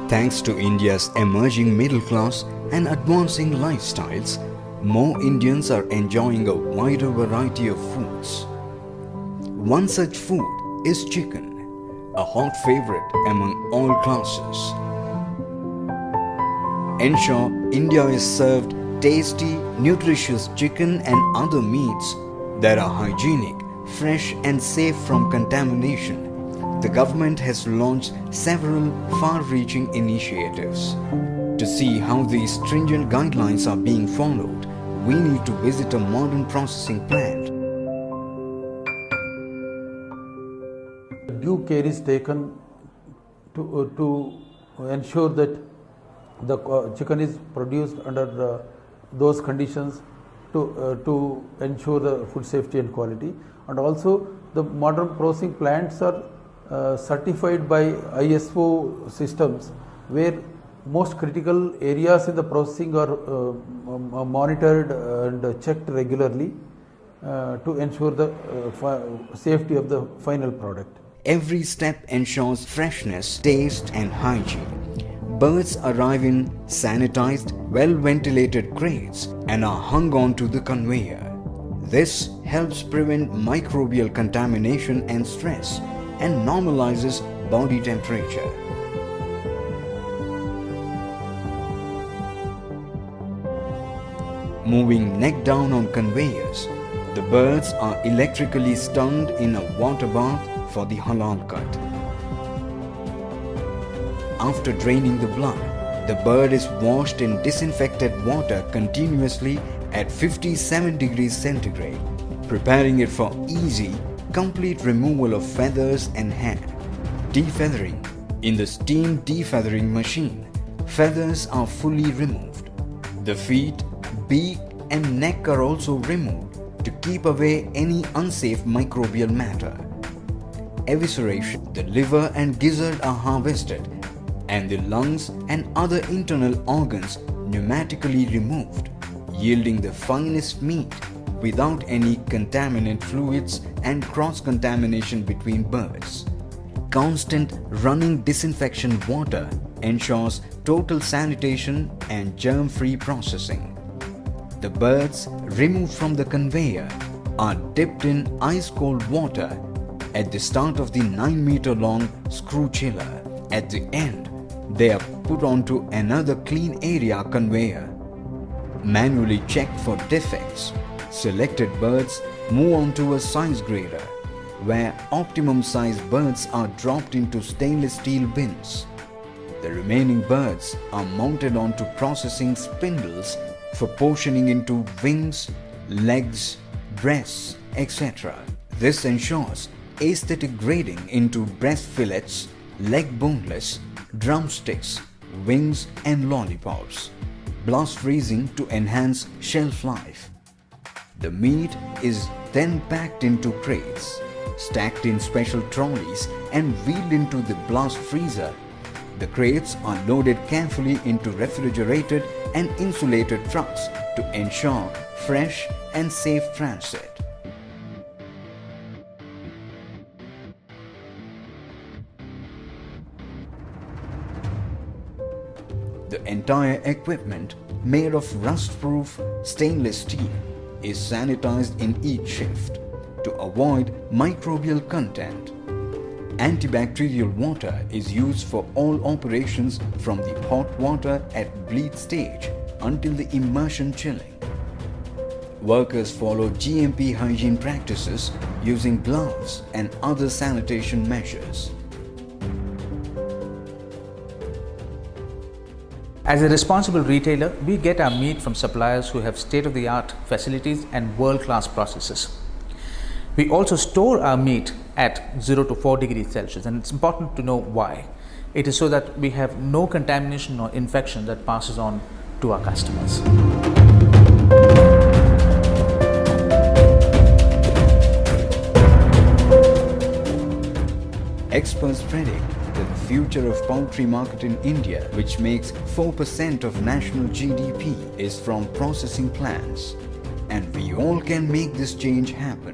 Thanks to India's emerging middle class and advancing lifestyles, more Indians are enjoying a wider variety of foods. One such food is chicken, a hot favorite among all classes. Ensure India is served tasty, nutritious chicken and other meats that are hygienic, fresh and safe from contamination. The government has launched several far-reaching initiatives. To see how these stringent guidelines are being followed, we need to visit a modern processing plant. Due care is taken to ensure that the chicken is produced under those conditions to ensure the food safety and quality. And also the modern processing plants are certified by ISO systems, where most critical areas in the processing are monitored and checked regularly to ensure the safety of the final product. Every step ensures freshness, taste and hygiene. Birds arrive in sanitized, well-ventilated crates and are hung onto the conveyor. This helps prevent microbial contamination and stress and normalizes body temperature. Moving neck down on conveyors, the birds are electrically stunned in a water bath for the halal cut. After draining the blood, the bird is washed in disinfected water continuously at 57 degrees centigrade, preparing it for easy, complete removal of feathers and hair. Defeathering. In the steam defeathering machine, feathers are fully removed. The feet, beak and neck are also removed to keep away any unsafe microbial matter. Evisceration. The liver and gizzard are harvested and the lungs and other internal organs pneumatically removed, yielding the finest meat without any contaminant fluids and cross-contamination between birds. Constant running disinfection water ensures total sanitation and germ-free processing. The birds removed from the conveyor are dipped in ice-cold water at the start of the 9-meter-long screw chiller. At the end, they are put onto another clean area conveyor. Manually checked for defects, selected birds move on to a size grader, where optimum sized birds are dropped into stainless steel bins. The remaining birds are mounted onto processing spindles for portioning into wings, legs, breasts, etc. This ensures aesthetic grading into breast fillets, leg boneless, drumsticks, wings and lollipops. Blast freezing to enhance shelf life. The meat is then packed into crates, stacked in special trolleys and wheeled into the blast freezer. The crates are loaded carefully into refrigerated and insulated trucks to ensure fresh and safe transit. The entire equipment, made of rust-proof stainless steel, is sanitized in each shift to avoid microbial content. Antibacterial water is used for all operations from the hot water at bleed stage until the immersion chilling. Workers follow GMP hygiene practices using gloves and other sanitation measures. As a responsible retailer, we get our meat from suppliers who have state-of-the-art facilities and world-class processes. We also store our meat at 0 to 4 degrees Celsius, and it's important to know why. It is so that we have no contamination or infection that passes on to our customers. Experts predict that the future of poultry market in India, which makes 4% of national GDP, is from processing plants. And we all can make this change happen.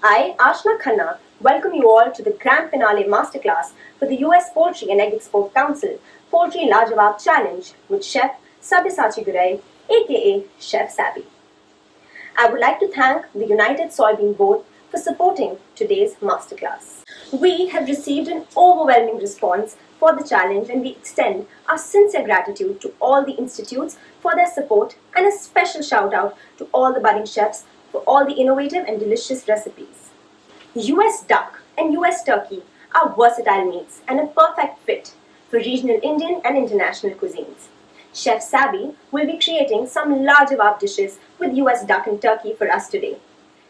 I, Ashna Khanna, welcome you all to the grand finale masterclass for the US Poultry and Egg Export Council Poultry Lajawaab Challenge with Chef Saby aka Chef Saby. I would like to thank the United Soybean Board for supporting today's masterclass. We have received an overwhelming response for the challenge and we extend our sincere gratitude to all the institutes for their support and a special shout out to all the budding chefs for all the innovative and delicious recipes. US duck and US turkey are versatile meats and a perfect fit for regional Indian and international cuisines. Chef Saby will be creating some Lajawaab dishes with US duck and turkey for us today.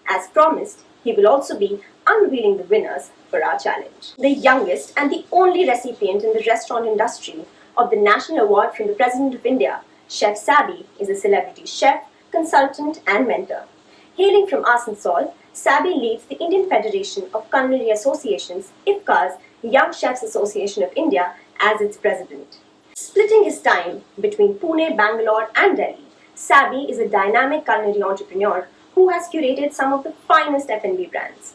As promised, he will also be unveiling the winners for our challenge. The youngest and the only recipient in the restaurant industry of the National Award from the President of India, Chef Saby is a celebrity chef, consultant and mentor. Hailing from Asansol, Saby leads the Indian Federation of Culinary Associations, IFCA's Young Chefs Association of India as its president. Splitting his time between Pune, Bangalore and Delhi, Saby is a dynamic culinary entrepreneur who has curated some of the finest F&B brands.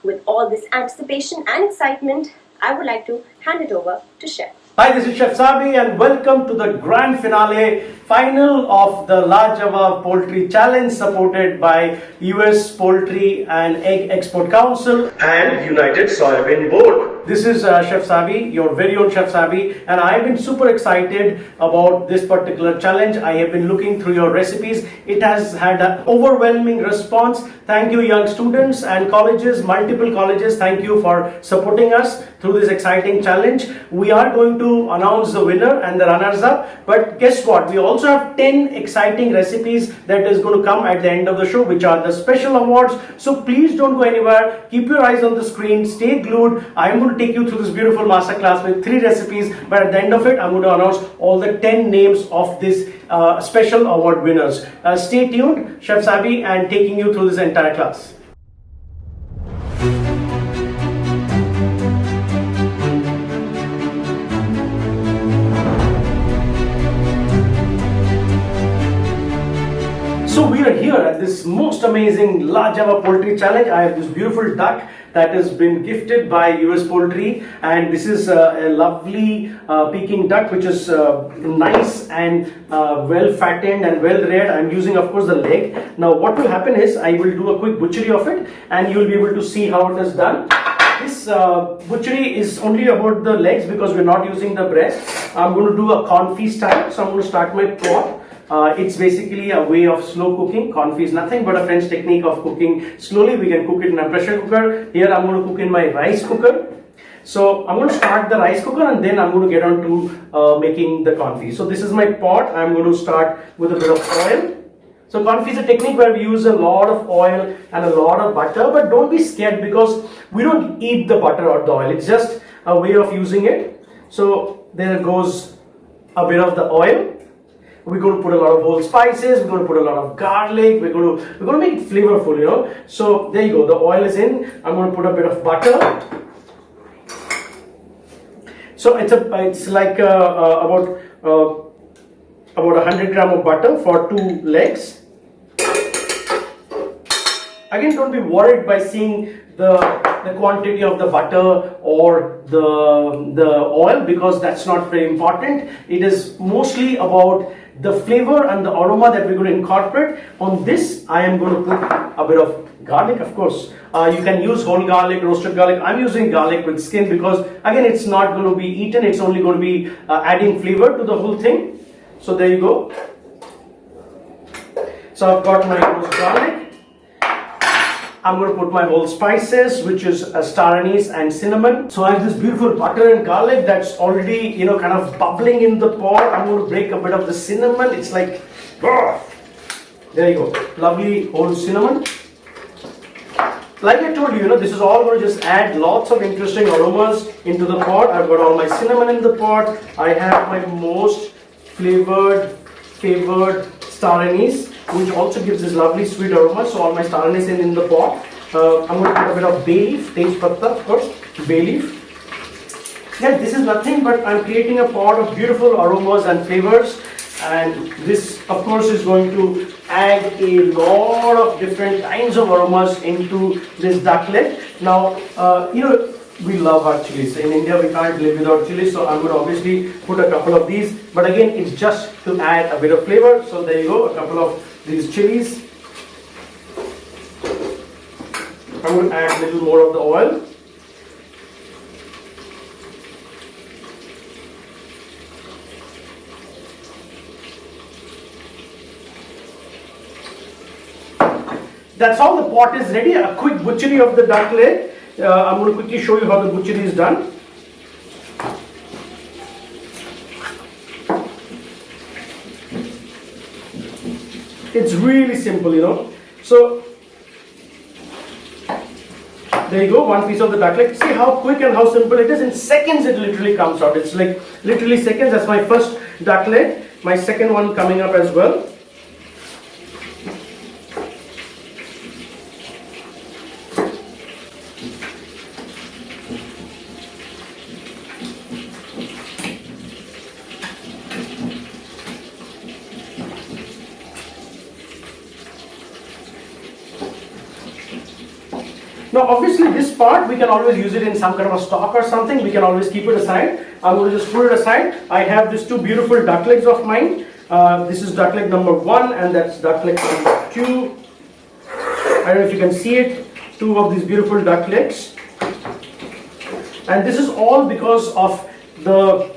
With all this anticipation and excitement, I would like to hand it over to Chef. Hi, this is Chef Saby and welcome to the grand finale final of the Lajawaab Poultry Challenge supported by US Poultry and Egg Export Council and United Soybean Board. This is Chef Saby, your very own Chef Saby, and I have been super excited about this particular challenge. I have been looking through your recipes. It has had an overwhelming response. Thank you, young students and colleges, multiple colleges. Thank you for supporting us through this exciting challenge. We are going to announce the winner and the runners up, but guess what? We also have 10 exciting recipes that is going to come at the end of the show, which are the special awards. So please don't go anywhere. Keep your eyes on the screen. Stay glued. I am going to take you through this beautiful masterclass with 3 recipes, but at the end of it, I'm going to announce all the 10 names of this special award winners. Stay tuned, Chef Saby, and taking you through this entire class. So we are here at this most amazing Lajawaab Poultry Challenge. I have this beautiful duck that has been gifted by US Poultry, and this is a lovely Peking duck which is nice and well fattened and well reared. I'm using of course the leg. Now what will happen is I will do a quick butchery of it and you will be able to see how it is done. This butchery is only about the legs because we're not using the breast. I'm going to do a confit style, so I'm going to start my pot. It's basically a way of slow cooking. Confit is nothing but a French technique of cooking slowly. We can cook it in a pressure cooker. Here I'm going to cook in my rice cooker. So I'm going to start the rice cooker and then I'm going to get on to making the confit. So this is my pot. I'm going to start with a bit of oil. So confit is a technique where we use a lot of oil and a lot of butter, but don't be scared because we don't eat the butter or the oil. It's just a way of using it. So there goes a bit of the oil. We're going to put a lot of whole spices, we're going to put a lot of garlic, we're going to make it flavorful, you know. So there you go, the oil is in. I'm going to put a bit of butter. So it's like about 100 gram of butter for 2 legs. Again, don't be worried by seeing the quantity of the butter or the oil because that's not very important. It is mostly about the flavor and the aroma that we're going to incorporate. On this, I am going to put a bit of garlic, of course. You can use whole garlic, roasted garlic. I'm using garlic with skin because again, it's not going to be eaten. It's only going to be adding flavor to the whole thing. So there you go. So I've got my roast garlic. I'm going to put my whole spices, which is star anise and cinnamon. So I have this beautiful butter and garlic that's already, you know, kind of bubbling in the pot. I'm going to break a bit of the cinnamon. It's like, there you go, lovely whole cinnamon. Like I told you, you know, this is all going to just add lots of interesting aromas into the pot. I've got all my cinnamon in the pot. I have my most favored star anise, which also gives this lovely sweet aroma. So all my star anise in the pot. I'm going to put a bit of bay leaf, tej patta, of course, bay leaf. Yeah, this is nothing but I'm creating a pot of beautiful aromas and flavors, and this of course is going to add a lot of different kinds of aromas into this duck leg. Now, we love our chilies. In India, we can't live without chilies, so I'm going to obviously put a couple of these. But again, it's just to add a bit of flavor. So there you go, a couple of these chilies. I'm going to add a little more of the oil. That's how the pot is ready. A quick butchery of the duck leg. I'm going to quickly show you how the butchery is done. It's really simple, So there you go, one piece of the duck leg. See how quick and how simple it is. In seconds it literally comes out. It's like literally seconds. That's my first duck leg. My second one coming up as well. Now obviously this part we can always use it in some kind of a stock or something. We can always keep it aside. I'm going to just put it aside. I have these two beautiful duck legs of mine. This is duck leg number 1 and that's duck leg number 2. I don't know if you can see it. Two of these beautiful duck legs. And this is all because of the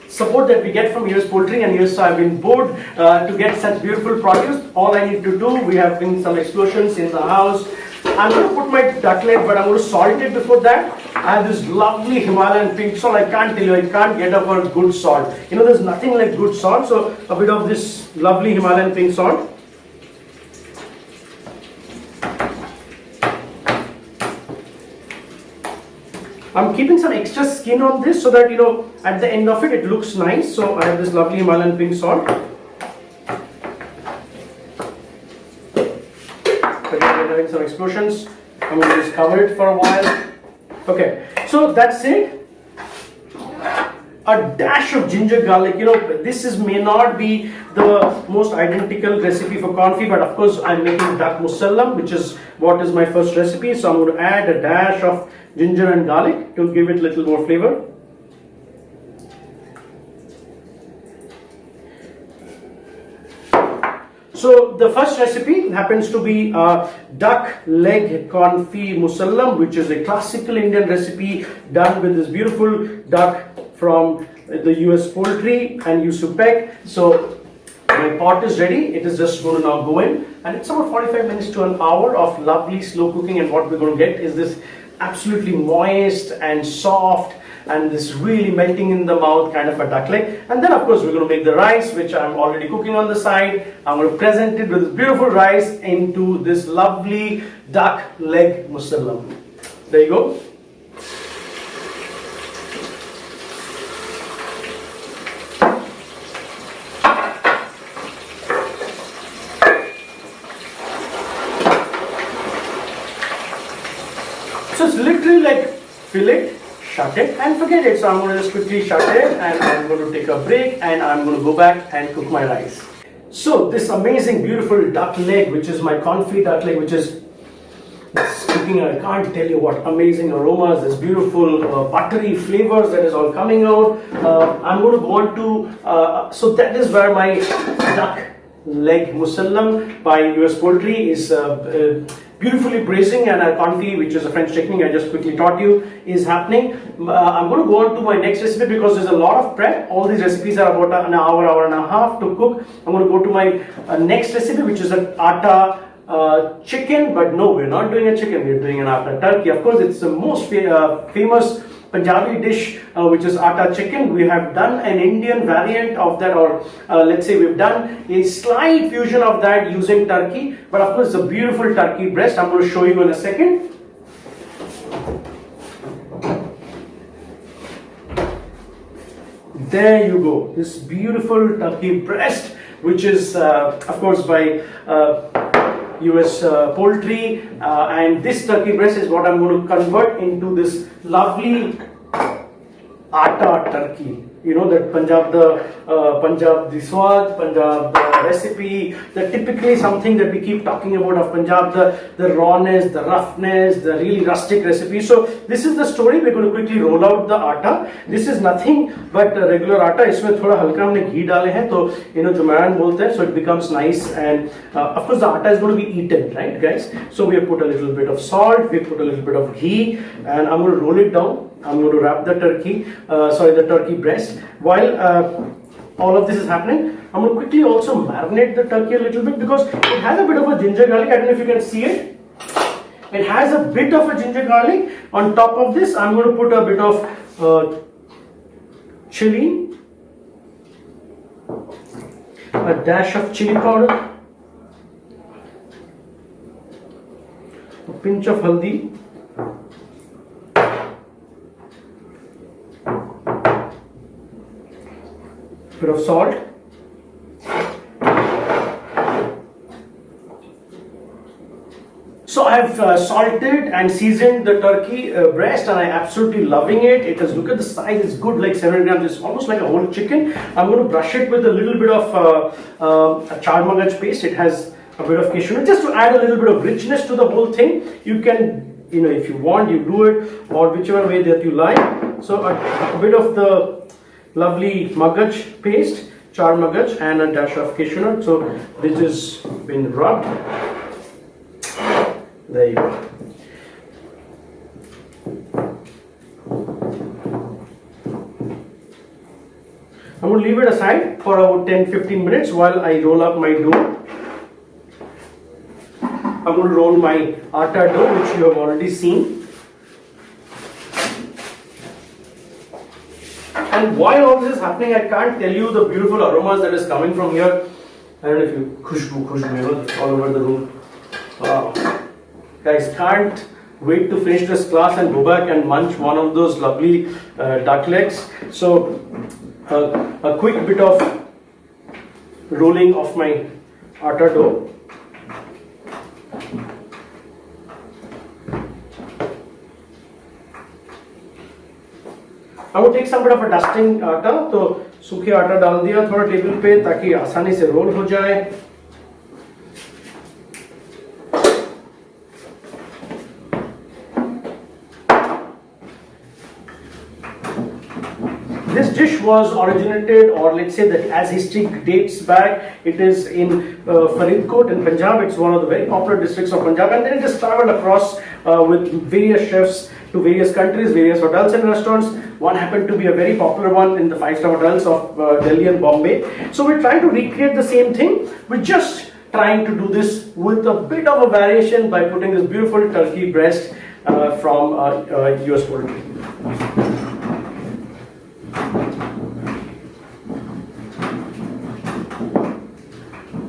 support that we get from US Poultry and US Soybean Board to get such beautiful produce. All I need to do, we have been some explosions in the house. I'm going to put my duck leg, but I'm going to salt it before that. I have this lovely Himalayan pink salt. I can't tell you, I can't get over good salt. There's nothing like good salt. So a bit of this lovely Himalayan pink salt. I'm keeping some extra skin on this so that at the end of it, it looks nice. So I have this lovely Himalayan pink salt. Having some explosions. I'm going to just cover it for a while. Okay, so that's it. A dash of ginger garlic. This may not be the most identical recipe for confit, but of course I'm making duck musallam, which is what is my first recipe. So I'm going to add a dash of ginger and garlic to give it a little more flavor. So the first recipe happens to be duck leg confit musallam, which is a classical Indian recipe done with this beautiful duck from the US Poultry and Usupec. So my pot is ready. It is just going to now go in, and it's about 45 minutes to an hour of lovely slow cooking. And what we're going to get is this absolutely moist and soft and this really melting in the mouth kind of a duck leg. And then of course we're going to make the rice, which I'm already cooking on the side. I'm going to present it with this beautiful rice into this lovely duck leg musallam. There you go. So it's literally like fillet, shut it and forget it. So I'm going to just quickly shut it and I'm going to take a break and I'm going to go back and cook my rice. So this amazing beautiful duck leg, which is my confit duck leg, which is cooking, I can't tell you what amazing aromas, this beautiful buttery flavors that is all coming out. I'm going to go on to, so that is where my duck leg musallam by US Poultry is beautifully braising, and a confit, which is a French technique I just quickly taught you, is happening. I'm going to go on to my next recipe because there's a lot of prep. All these recipes are about an hour, hour and a half to cook. I'm going to go to my next recipe, which is an atta chicken, but no, we're not doing a chicken, we're doing an atta turkey. Of course, it's the most famous Punjabi dish, which is atta chicken. We have done an Indian variant of that, or let's say we've done a slight fusion of that using turkey, but of course it's a beautiful turkey breast. I'm going to show you in a second. There you go, this beautiful turkey breast, which is of course by US Poultry, and this turkey breast is what I'm going to convert into this lovely atta turkey. You know that Punjab the swad, Punjab the recipe, the typically something that we keep talking about of Punjab, the rawness, the roughness, the really rustic recipe. So this is the story. We're going to quickly roll out the atta. This is nothing but regular atta. इसमें थोड़ा हल्का हमने घी डाले हैं तो जुमान बोलते हैं, so it becomes nice, and of course the atta is going to be eaten, right guys? So we have put a little bit of salt, we put a little bit of ghee, and I'm going to roll it down. I'm going to wrap the turkey breast. While all of this is happening, I'm going to quickly also marinate the turkey a little bit because it has a bit of a ginger garlic. I don't know if you can see it. It has a bit of a ginger garlic. On top of this, I'm going to put a bit of chili, a dash of chili powder, a pinch of haldi, bit of salt, so I have salted and seasoned the turkey breast, and I'm absolutely loving it. It is, look at the size, it's good, like 7 grams. It's almost like a whole chicken. I'm going to brush it with a little bit of a char magaj paste. It has a bit of cashew nut just to add a little bit of richness to the whole thing. You can, if you want, you do it, or whichever way that you like. So a bit of the lovely magaj paste, char magaj, and a dash of cashew nut. So this has been rubbed. There you go. I'm going to leave it aside for about 10-15 minutes while I roll up my dough. I'm going to roll my atta dough, which you have already seen. And while all this is happening, I can't tell you the beautiful aromas that is coming from here. I don't know if you khushbu, all over the room. Wow. Guys, can't wait to finish this class and go back and munch one of those lovely duck legs. So a quick bit of rolling of my atta dough. I'm going to take some bit of a dusting आटा, तो सूखे आटा डाल दिया थोड़ा table पे ताकि आसानी से रोल हो जाए. This dish was originated, or let's say that as history dates back, it is in Faridkot in Punjab. It's one of the very popular districts of Punjab, and then it has traveled across with various chefs to various countries, various hotels and restaurants. One happened to be a very popular one in the 5-star hotels of Delhi and Bombay. So we're trying to recreate the same thing. We're just trying to do this with a bit of a variation by putting this beautiful turkey breast from US Poultry.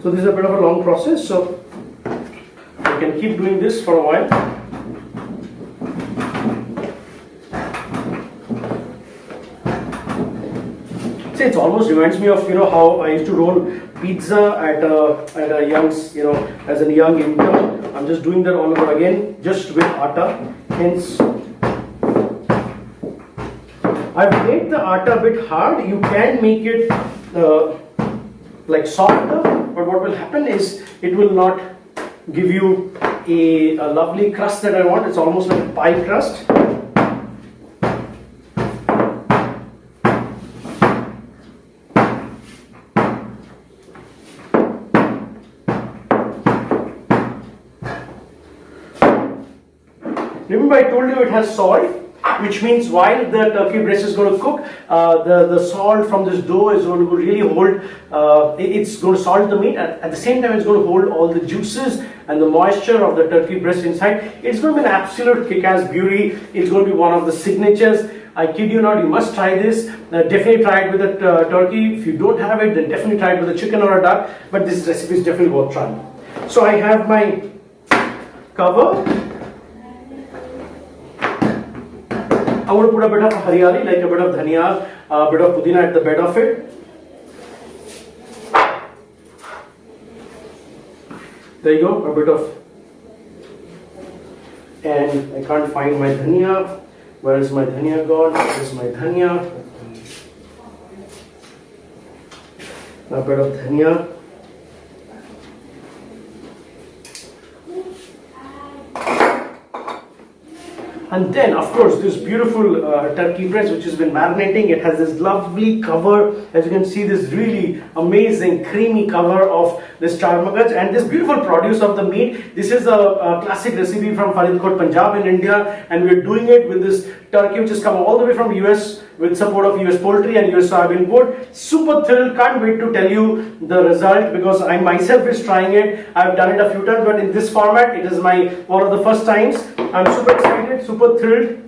So this is a bit of a long process, so you can keep doing this for a while. See, it almost reminds me of how I used to roll pizza at a young as a young intern. I'm just doing that all over again, just with atta. Hence, I've made the atta a bit hard. You can make it like softer, but what will happen is it will not give you a lovely crust that I want. It's almost like a pie crust. Remember, I told you it has salt, which means while the turkey breast is going to cook, the salt from this dough is going to really hold, it's going to salt the meat. At the same time, it's going to hold all the juices and the moisture of the turkey breast inside. It's going to be an absolute kick-ass beauty. It's going to be one of the signatures. I kid you not, you must try this. Definitely try it with a turkey. If you don't have it, then definitely try it with a chicken or a duck. But this recipe is definitely worth trying. So I have my cover. I'm going to put a bit of hariyali, like a bit of dhania, a bit of pudina at the bed of it. There you go, a bit of, and I can't find my dhania. Where is my dhania gone? Where is my dhania? A bit of dhania. And then, of course, this beautiful turkey breast which has been marinating. It has this lovely cover. As you can see, this really amazing creamy cover of this charmagaj and this beautiful produce of the meat. This is a classic recipe from Faridkot, Punjab in India, and we're doing it with this turkey which has come all the way from US with support of US Poultry and US Soybean Board. Super thrilled, can't wait to tell you the result because I myself is trying it. I've done it a few times, but in this format, it is one of the first times. I'm super excited, super thrilled.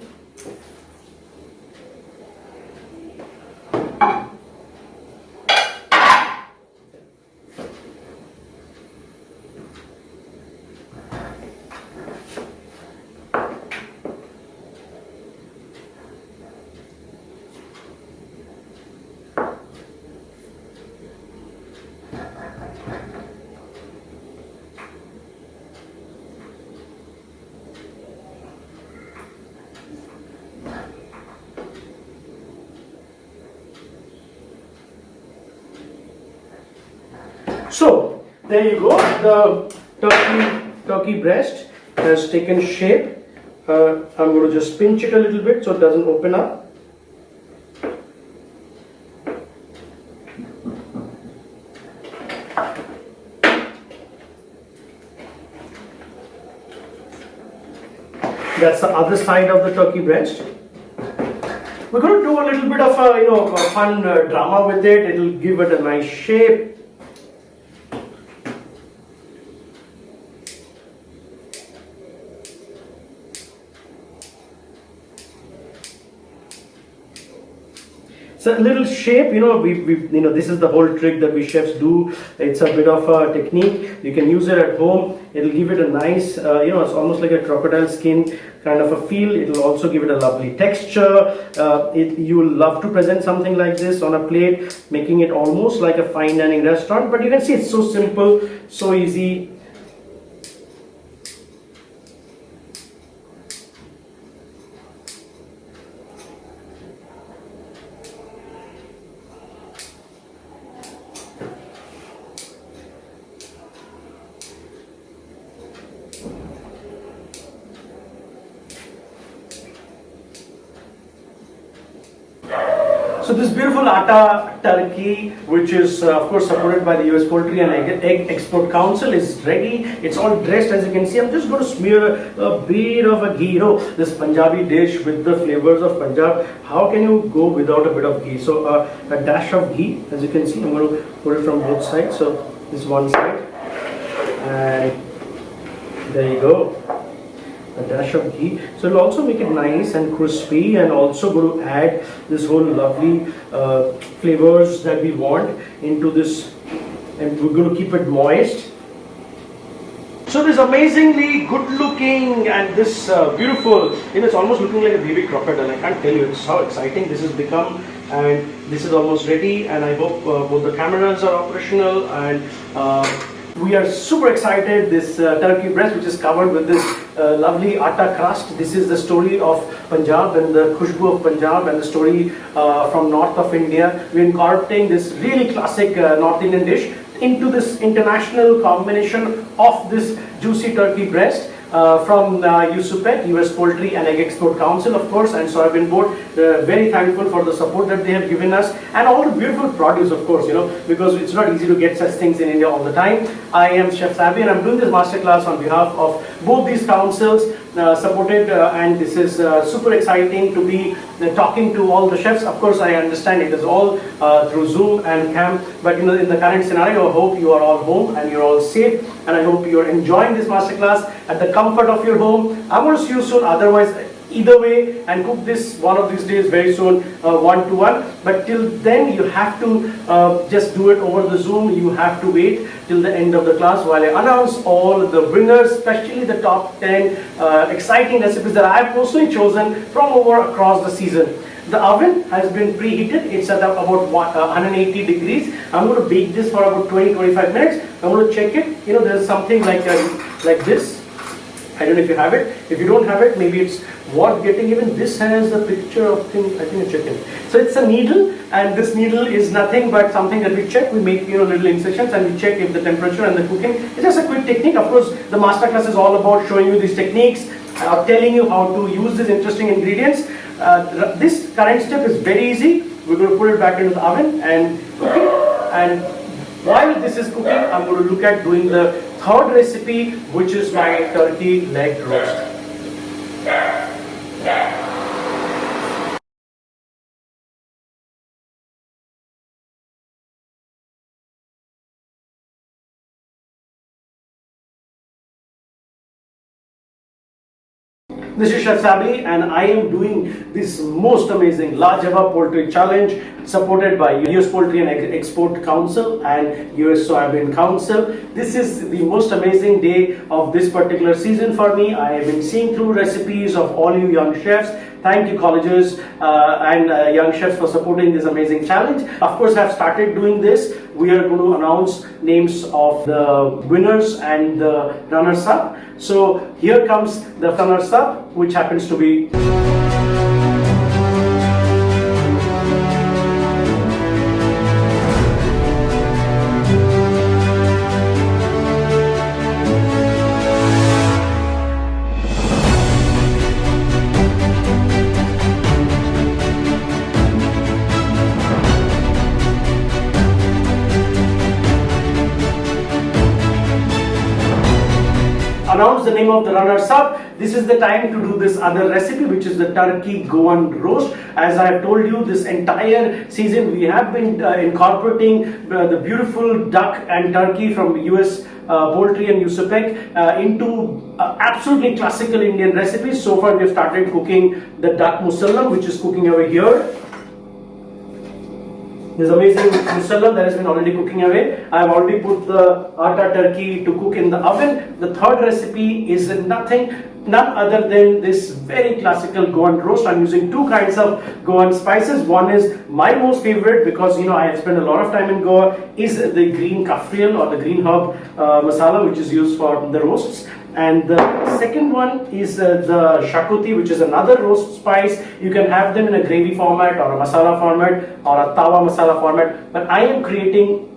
So there you go, the turkey breast has taken shape. I'm going to just pinch it a little bit so it doesn't open up. That's the other side of the turkey breast. We're going to do a little bit of a fun drama with it. It'll give it a nice shape. So a little shape, this is the whole trick that we chefs do. It's a bit of a technique. You can use it at home. It'll give it a nice, it's almost like a crocodile skin kind of a feel. It'll also give it a lovely texture. You will love to present something like this on a plate, making it almost like a fine dining restaurant. But you can see it's so simple, so easy. So this beautiful atta turkey, which is of course supported by the US Poultry and Egg Export Council, is ready. It's all dressed, as you can see. I'm just going to smear a bit of a ghee. This Punjabi dish with the flavors of Punjab. How can you go without a bit of ghee? So a dash of ghee, as you can see. I'm going to put it from both sides. So this one side, and there you go. A dash of ghee, so it'll also make it nice and crispy, and also going to add this whole lovely flavors that we want into this, and we're going to keep it moist. So this amazingly good looking and this beautiful, it's almost looking like a baby crocodile. I can't tell you, it's how exciting this has become, and this is almost ready, and I hope both the cameras are operational, and we are super excited. This turkey breast, which is covered with this lovely atta crust. This is the story of Punjab and the khushbu of Punjab, and the story from north of India. We're incorporating this really classic North Indian dish into this international combination of this juicy turkey breast from USPEC, US Poultry and Egg Export Council, of course, and Soybean Board. Very thankful for the support that they have given us, and all the beautiful produce, of course, because it's not easy to get such things in India all the time. I am Chef Saby, and I'm doing this masterclass on behalf of both these councils supported, and this is super exciting to be talking to all the chefs. Of course, I understand it is all through Zoom and Cam, but in the current scenario, I hope you are all home and you're all safe, and I hope you're enjoying this masterclass at the comfort of your home. I'm going to see you soon. Otherwise, either way, and cook this one of these days very soon, one-to-one. But till then, you have to just do it over the Zoom. You have to wait till the end of the class while I announce all the winners, especially the top 10 exciting recipes that I have personally chosen from across the season. The oven has been preheated. It's at about 180 degrees. I'm going to bake this for about 20-25 minutes. I'm going to check it. There's something like this, I don't know if you have it. If you don't have it, maybe it's worth getting. Even this has a picture of I think a chicken. So it's a needle, and this needle is nothing but something that we check. We make little incisions and we check if the temperature and the cooking. It's just a quick technique. Of course, the masterclass is all about showing you these techniques, telling you how to use these interesting ingredients. This current step is very easy. We're going to put it back into the oven and cook it. And while this is cooking, I'm going to look at doing the third recipe, which is my turkey leg roast. This is Chef Saby, and I am doing this most amazing Lajawaab Poultry Challenge supported by US Poultry and Export Council and US Soybean Council. This is the most amazing day of this particular season for me. I have been seeing through recipes of all you young chefs. Thank you colleges and young chefs for supporting this amazing challenge. Of course, I've started doing this. We are going to announce names of the winners and the runners-up. So here comes the runners-up, which happens to be announce the name of the runners-up. This is the time to do this other recipe, which is the turkey Goan roast. As I have told you, this entire season we have been incorporating the beautiful duck and turkey from US Poultry and USPEC into absolutely classical Indian recipes. So far we have started cooking the duck musallam, which is cooking over here. This amazing musallam that has been already cooking away. I have already put the atta turkey to cook in the oven. The third recipe is none other than this very classical Goan roast. I'm using two kinds of Goan spices. One is my most favorite because I have spent a lot of time in Goa, is the green kafriel or the green herb masala, which is used for the roasts. And the second one is the shakuti, which is another roast spice. You can have them in a gravy format or a masala format or a tawa masala format. But I am creating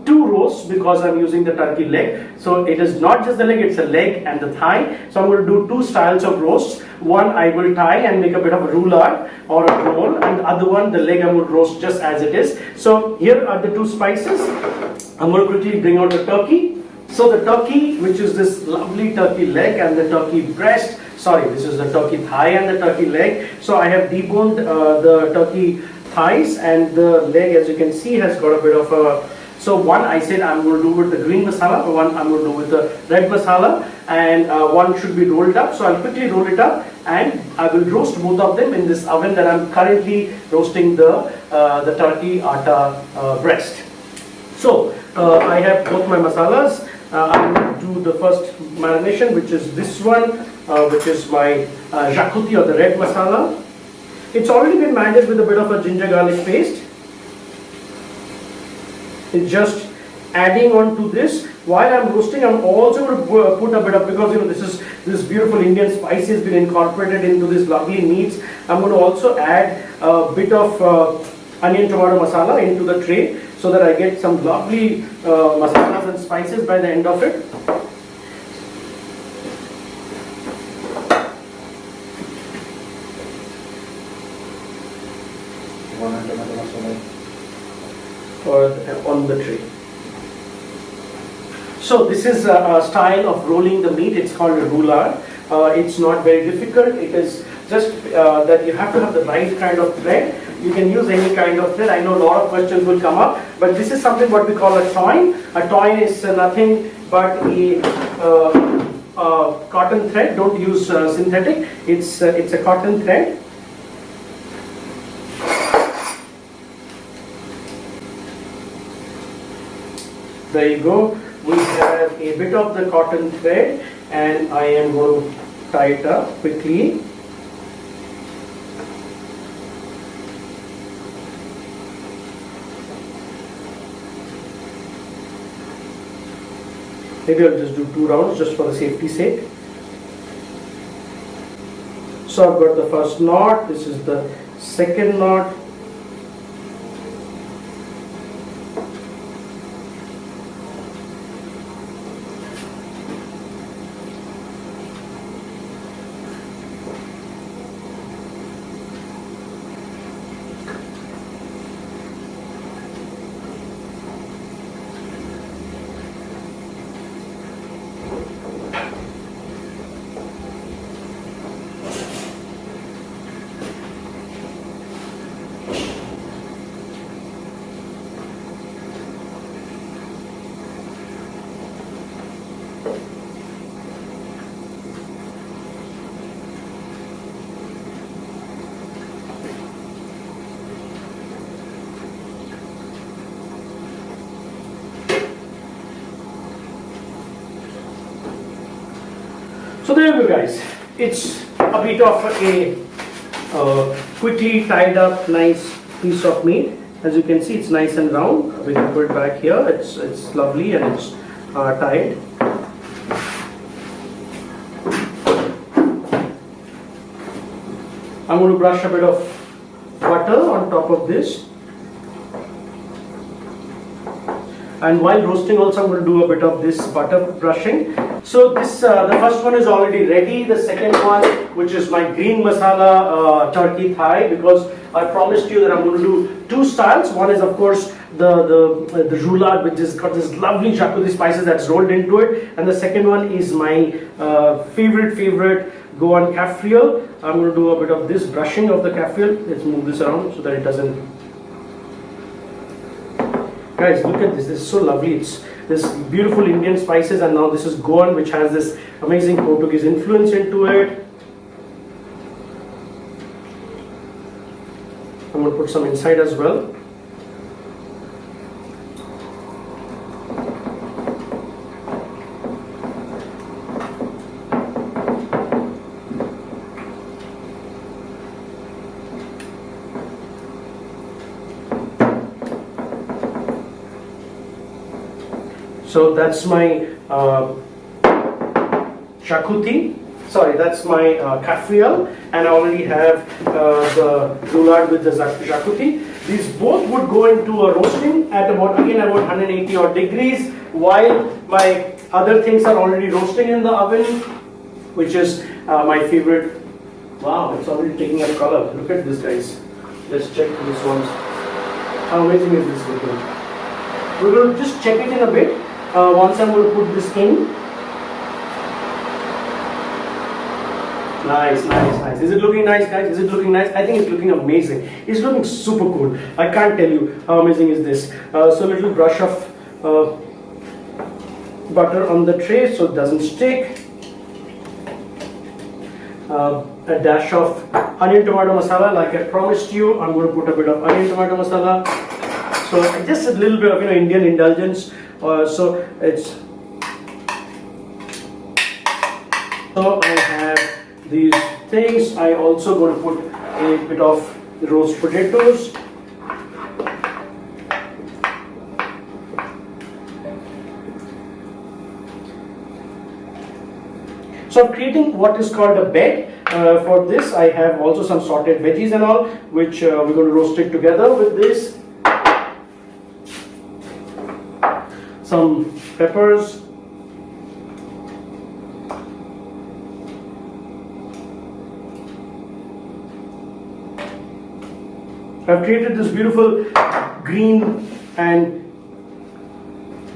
two roasts because I'm using the turkey leg. So it is not just the leg, it's a leg and the thigh. So I'm going to do two styles of roasts. One I will tie and make a bit of a roulade or a roll, and the other one, the leg, I will roast just as it is. So here are the two spices. I'm going to quickly bring out the turkey. So the turkey, which is this lovely turkey leg and the turkey breast, this is the turkey thigh and the turkey leg. So I have deboned the turkey thighs, and the leg, as you can see, has got a bit of a... So one I said I'm going to do with the green masala, one I'm going to do with the red masala, and one should be rolled up. So I'll quickly roll it up and I will roast both of them in this oven that I'm currently roasting the turkey atta breast. So I have both my masalas. I'm going to do the first marination, which is this one, which is my jakuti or the red masala. It's already been marinated with a bit of a ginger garlic paste. It's just adding on to this. While I'm roasting, I'm also going to put a bit of, because this beautiful Indian spice has been incorporated into this lovely meats. I'm going to also add a bit of onion tomato masala into the tray, so that I get some lovely masalas and spices by the end of it. On the tray. So this is a style of rolling the meat. It's called a roulade. It's not very difficult. It is just that you have to have the right kind of thread. You can use any kind of thread. I know a lot of questions will come up, but this is something what we call a twine. A twine is nothing but a cotton thread. Don't use synthetic. It's a cotton thread. There you go. We have a bit of the cotton thread, and I am going to tie it up quickly. Maybe I'll just do 2 rounds just for the safety sake. So I've got the first knot, this is the second knot. So there you go, guys. It's a bit of a quickly tied up nice piece of meat. As you can see, it's nice and round. We can put it back here. It's lovely and it's tied. I'm going to brush a bit of butter on top of this. And while roasting also, I'm going to do a bit of this butter brushing. So this, the first one is already ready. The second one, which is my green masala turkey thigh, because I promised you that I'm going to do two styles. One is of course the roulade, which has got this lovely jacuzzi spices that's rolled into it. And the second one is my favorite Goan kaffriel. I'm going to do a bit of this brushing of the kaffriel. Let's move this around so that it doesn't. Guys, look at this. This is so lovely. It's this beautiful Indian spices, and now this is Goan, which has this amazing Portuguese influence into it. I'm going to put some inside as well. So that's my shakuti. Sorry, that's my kaffriel, and I already have the roulade with the shakuti. These both would go into a roasting at about 180 odd degrees, while my other things are already roasting in the oven, which is my favorite. Wow, it's already taking a color. Look at this, guys. Let's check this one. How amazing is this looking? We're going to just check it in a bit. Once I'm going to put this in. Nice, nice, nice. Is it looking nice, guys? Is it looking nice? I think it's looking amazing. It's looking super cool. I can't tell you how amazing is this. So a little brush of butter on the tray so it doesn't stick. A dash of onion tomato masala, like I promised you. I'm going to put a bit of onion tomato masala. So just a little bit of Indian indulgence. So it's. So I have these things. I also going to put a bit of roast potatoes. So I'm creating what is called a bed. For this I have also some sorted veggies and all, which we're going to roast it together with this. Some peppers. I've created this beautiful green and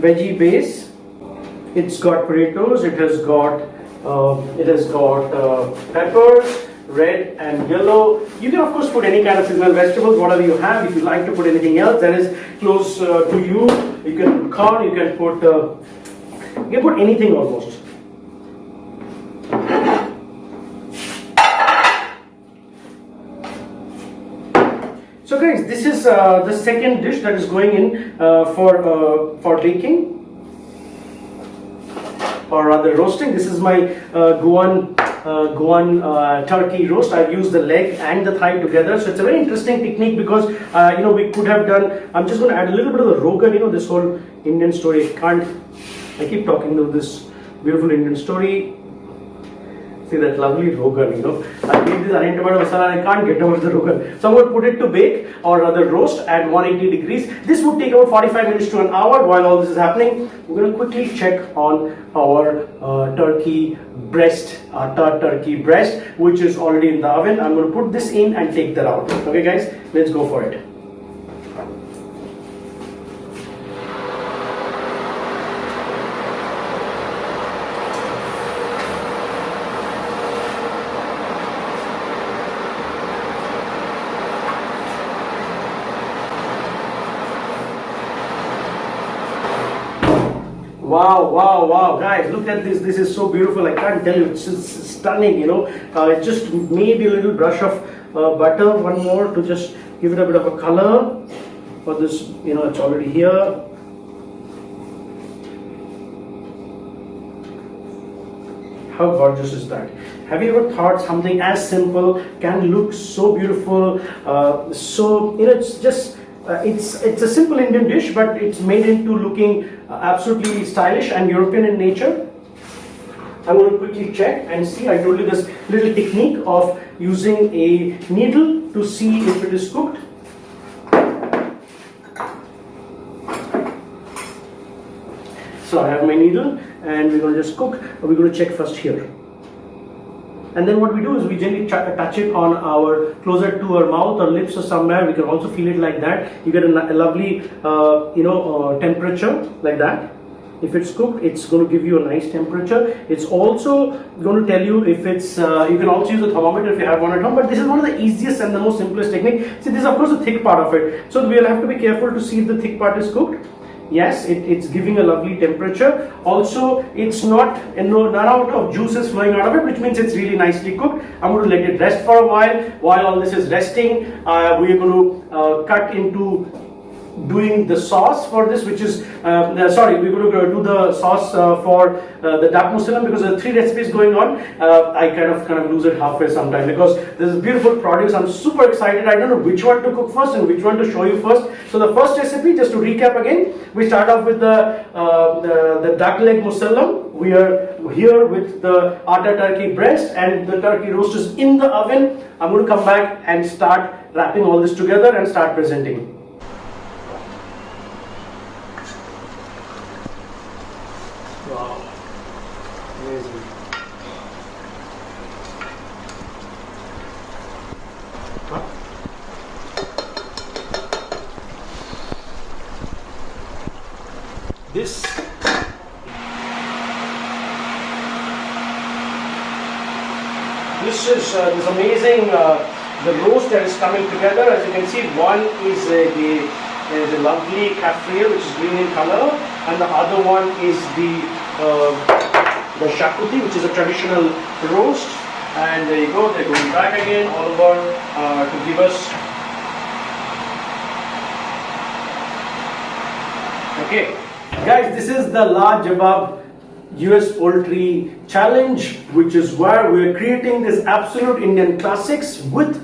veggie base. It's got potatoes, it has got peppers, red and yellow. You can of course put any kind of seasonal vegetables, whatever you have. If you like to put anything else that is close to you, you can put corn, you can put anything almost. So guys, this is the second dish that is going in for baking, or rather roasting. This is my Goan turkey roast. I've used the leg and the thigh together. So it's a very interesting technique because we could have done. I'm just going to add a little bit of the rogan. This whole Indian story. I keep talking about this beautiful Indian story. See that lovely rogan, I made this onion tomato masala and I can't get over the rogan. So I'm going to put it to bake or rather roast at 180 degrees. This would take about 45 minutes to an hour. While all this is happening, we're going to quickly check on our turkey breast, which is already in the oven. I'm going to put this in and take that out. Okay guys, let's go for it. Wow, guys, look at this. This is so beautiful. I can't tell you, it's just stunning, just maybe a little brush of butter, one more to just give it a bit of a color for this, it's already here. How gorgeous is that? Have you ever thought something as simple can look so beautiful? It's just it's a simple Indian dish, but it's made into looking absolutely stylish and European in nature. I'm going to quickly check and see. I told you this little technique of using a needle to see if it is cooked. So I have my needle and we're going to just cook. We're going to check first here. And then what we do is we gently touch it on our closer to our mouth or lips or somewhere. We can also feel it like that. You get a lovely temperature like that. If it's cooked, it's going to give you a nice temperature. It's also going to tell you if it's, you can also use a thermometer if you have one at home, but this is one of the easiest and the most simplest technique. See, this is of course the thick part of it. So we'll have to be careful to see if the thick part is cooked. Yes, it's giving a lovely temperature. Also, it's not, none out of juices flowing out of it, which means it's really nicely cooked. I'm going to let it rest for a while. While all this is resting, we're going to cut into doing the sauce for this, which is we're going to do the sauce for the duck musalam, because there are 3 recipes going on. I kind of lose it halfway sometime because this is beautiful produce. I'm super excited. I don't know which one to cook first and which one to show you first. So the first recipe, just to recap again, we start off with the duck leg musalam. We are here with the atta turkey breast and the turkey roast is in the oven. I'm going to come back and start wrapping all this together and start presenting. Wow, amazing. This is this amazing the roast that is coming together. As you can see, one is the lovely kaffir, which is green in color, and the other one is the shakuti, which is a traditional roast. And there you go, they're going back again all over to give us. Okay, guys, this is the Lajawaab US Poultry Challenge, which is where we're creating this absolute Indian classics with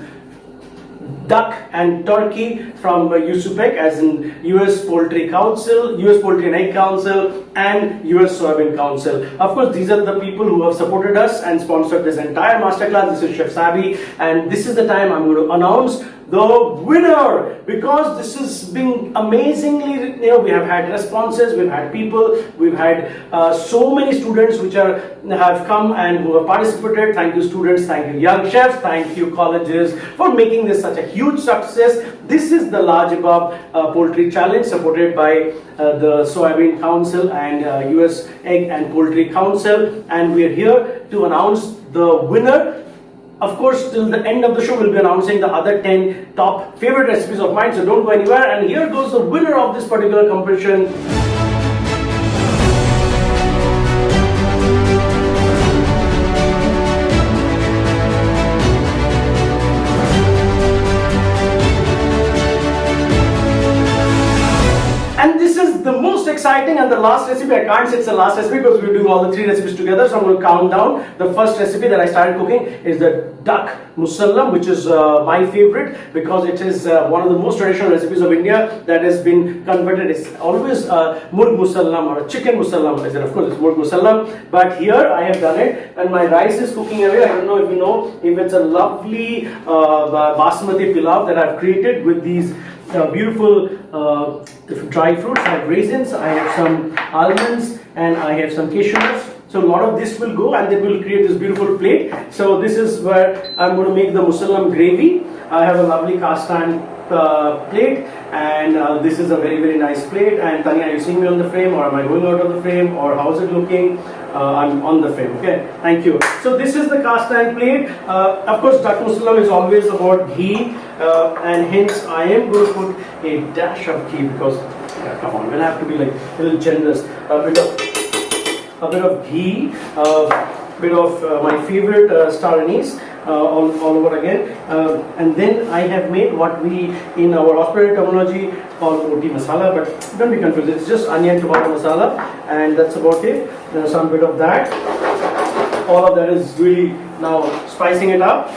duck and turkey from USUPEC, as in US Poultry Council, US Poultry and Egg Council, and US Soybean Council. Of course, these are the people who have supported us and sponsored this entire masterclass. This is Chef Saby, and this is the time I'm going to announce the winner, because this has been amazingly, we have had responses, we've had people, we've had so many students which have come and who have participated. Thank you students, thank you young chefs, thank you colleges for making this such a huge success. This is the Lajawaab Poultry Challenge, supported by the Soybean Council and US Egg and Poultry Council, and we are here to announce the winner. Of course, till the end of the show, we'll be announcing the other 10 top favorite recipes of mine, so don't go anywhere. And here goes the winner of this particular competition. And this is the most exciting. And the last recipe, I can't say it's the last recipe because we're doing all the 3 recipes together. So I'm going to count down. The first recipe that I started cooking is the duck musallam, which is my favorite because it is one of the most traditional recipes of India that has been converted. It's always murg musallam or a chicken musallam. Of course, it's murg musallam. But here I have done it, and my rice is cooking away. I don't know if you know, if it's a lovely basmati pilav that I've created with these beautiful dry fruits. I have raisins, I have some almonds, and I have some cashew nuts. So a lot of this will go, and then we'll create this beautiful plate. So this is where I'm going to make the musallam gravy. I have a lovely cast iron plate, and this is a very nice plate. And Tanya, are you seeing me on the frame, or am I going out of the frame, or how is it looking? I'm on the frame. Okay, thank you. So this is the cast iron plate. Of course, duck musallam is always about ghee, and hence I am going to put a dash of ghee because come on, we'll have to be like a little generous. A bit of ghee, bit of my favorite star anise. All over again, and then I have made what we in our hospitality terminology call roti masala, but don't be confused, it's just onion tomato masala, and that's about it. Some bit of that. All of that is really now spicing it up.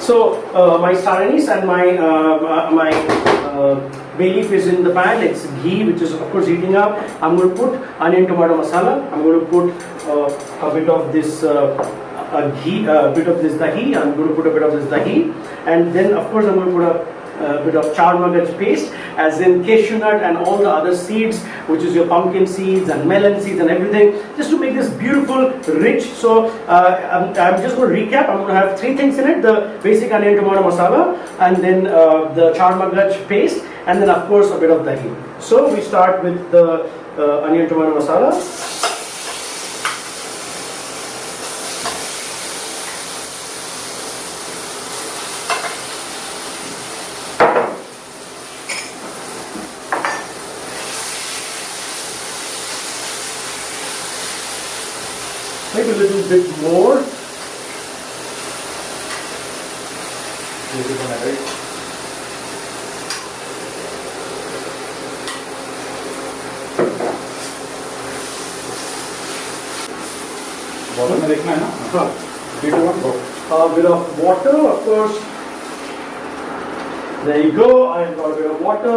So my star anise and my bay leaf is in the pan. It's ghee, which is of course heating up. I'm going to put onion tomato masala. I'm going to put a bit of this ghee, bit of this dahi. I'm going to put a bit of this dahi, and then of course I'm going to put a bit of char magaj paste, as in cashew nut and all the other seeds, which is your pumpkin seeds and melon seeds and everything, just to make this beautiful, rich. So I'm just going to recap. I'm going to have 3 things in it: the basic onion tomato masala, and then the char magaj paste, and then of course a bit of dahi. So we start with the onion tomato masala. Maybe a little bit more. Bottle में देखना है ना हाँ, a bit of water, of course. There you go. I've got a bit of water.